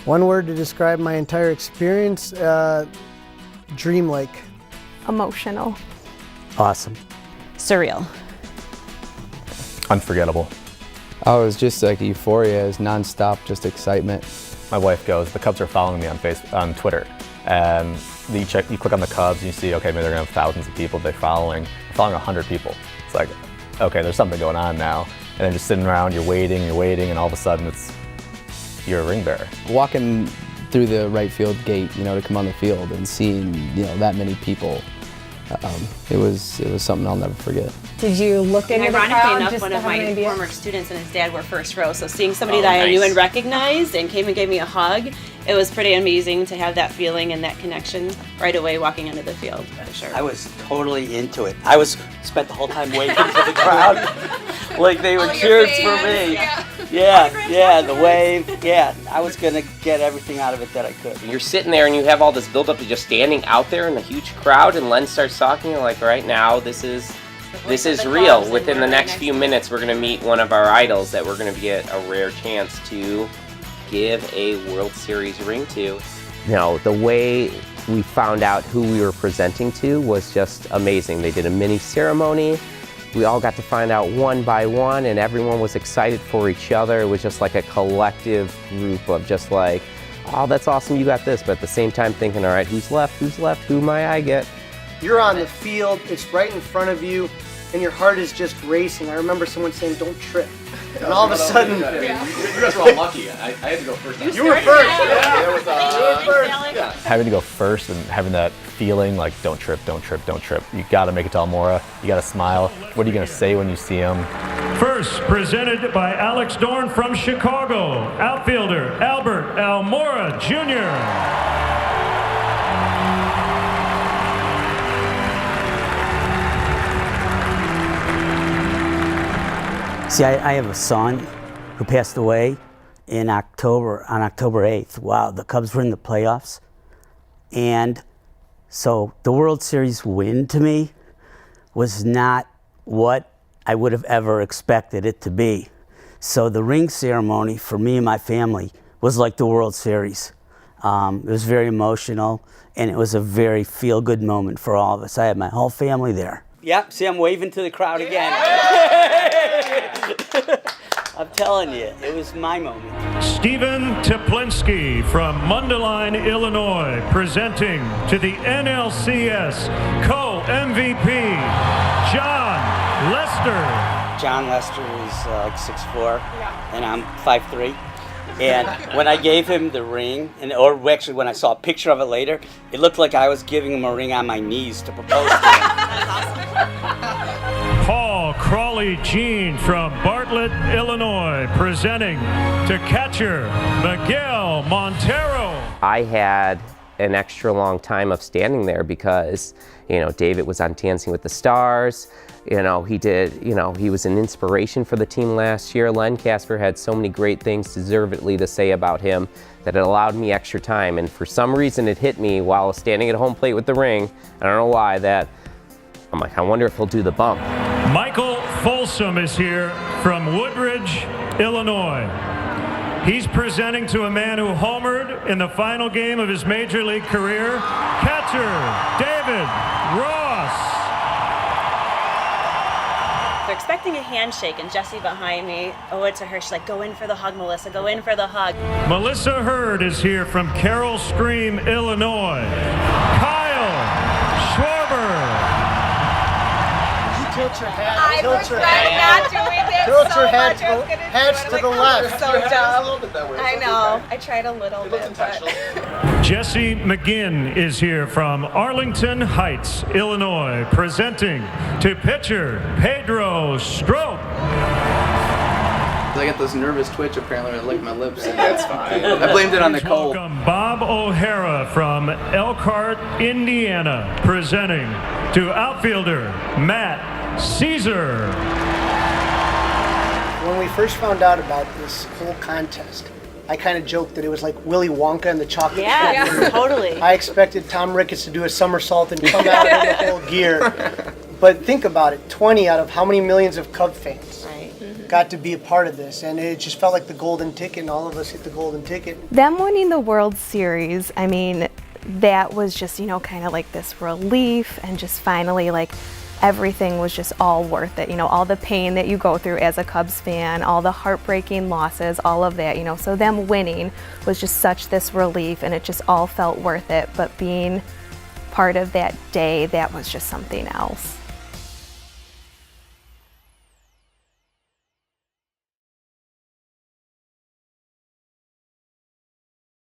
One word to describe my entire experience, dreamlike. Emotional. Awesome. Surreal. Unforgettable. Oh, it was just like euphoria. It was nonstop, just excitement. My wife goes, the Cubs are following me on Twitter. And you click on the Cubs and you see, okay, maybe they're gonna have thousands of people they're following 100 people. It's like, okay, there's something going on now. And then just sitting around, you're waiting, and all of a sudden you're a ring bearer. Walking through the right field gate, to come on the field and seeing, that many people, it was something I'll never forget. Did you look into the crowd? Ironically enough, just one to of have an my idea? former students and his dad were first row, so seeing somebody that I knew and recognized and came and gave me a hug, it was pretty amazing to have that feeling and that connection right away walking into the field, for sure. I was totally into it. I spent the whole time waving to the crowd like they were cheering for me. Yeah, the wave. Yeah, I was gonna get everything out of it that I could. You're sitting there and you have all this build up to just standing out there in a huge crowd, and Len starts talking, you're like, right now, this is real. Within the next few minutes, we're going to meet one of our idols that we're going to get a rare chance to give a World Series ring to. The way we found out who we were presenting to was just amazing. They did a mini ceremony. We all got to find out one by one, and everyone was excited for each other. It was just like a collective group of just like, oh, that's awesome, you got this. But at the same time thinking, all right, who's left, who might I get? You're on the field, it's right in front of you, and your heart is just racing. I remember someone saying, don't trip. And all of a sudden... You guys were all lucky. I had to go first. You were first! Yeah. Having to go first and having that feeling like, don't trip. You gotta make it to Almora. You gotta smile. What are you gonna say when you see him? First, presented by Alex Dorn from Chicago, outfielder Albert Almora Jr. See, I have a son who passed away on October 8th. Wow, the Cubs were in the playoffs. And so the World Series win to me was not what I would have ever expected it to be. So the ring ceremony for me and my family was like the World Series. It was very emotional, and it was a very feel-good moment for all of us. I had my whole family there. Yep, see, I'm waving to the crowd again. I'm telling you, it was my moment. Stephen Teplinski from Mundelein, Illinois, presenting to the NLCS co-MVP, John Lester. John Lester is like 6'4", and I'm 5'3". And when I gave him the ring, or actually when I saw a picture of it later, it looked like I was giving him a ring on my knees to propose to him. Paul Crawley Jean from Bartlett, Illinois, presenting to catcher Miguel Montero. I had an extra long time of standing there because, David was on Dancing with the Stars. He was an inspiration for the team last year. Len Casper had so many great things deservedly to say about him that it allowed me extra time. And for some reason it hit me while standing at home plate with the ring. I don't know why that. I'm like, I wonder if he'll do the bump. Michael Folsom is here from Woodridge, Illinois. He's presenting to a man who homered in the final game of his major league career, catcher David Ross. They're expecting a handshake, and Jessie behind me, to her, she's like, go in for the hug, Melissa, go in for the hug. Melissa Hurd is here from Carroll Stream, Illinois. Kyle Schwarber. Tilt your head. I was not doing this Tilt so your much. head, I was gonna heads do to it. the I'm left. so Your head is a dumb. little bit that way. I It's know. okay. I tried a little It was bit, intentional. Jesse McGinn is here from Arlington Heights, Illinois, presenting to pitcher Pedro Strop. I get this nervous twitch apparently when I lick my lips. That's fine. I blamed it on the cold. Welcome Bob O'Hara from Elkhart, Indiana, presenting to outfielder Matt Caesar. When we first found out about this whole contest, I kind of joked that it was like Willy Wonka and the Chocolate Factory. Yeah, totally. I expected Tom Ricketts to do a somersault and come out in the whole gear. But think about it, 20 out of how many millions of Cub fans? Right. got to be a part of this, and it just felt like the golden ticket, and all of us hit the golden ticket. Them winning the World Series, I mean, that was just, you know, kind of like this relief, and just finally, like, everything was just all worth it. You know, all the pain that you go through as a Cubs fan, all the heartbreaking losses, all of that, you know, so them winning was just such this relief, and it just all felt worth it. But being part of that day, that was just something else.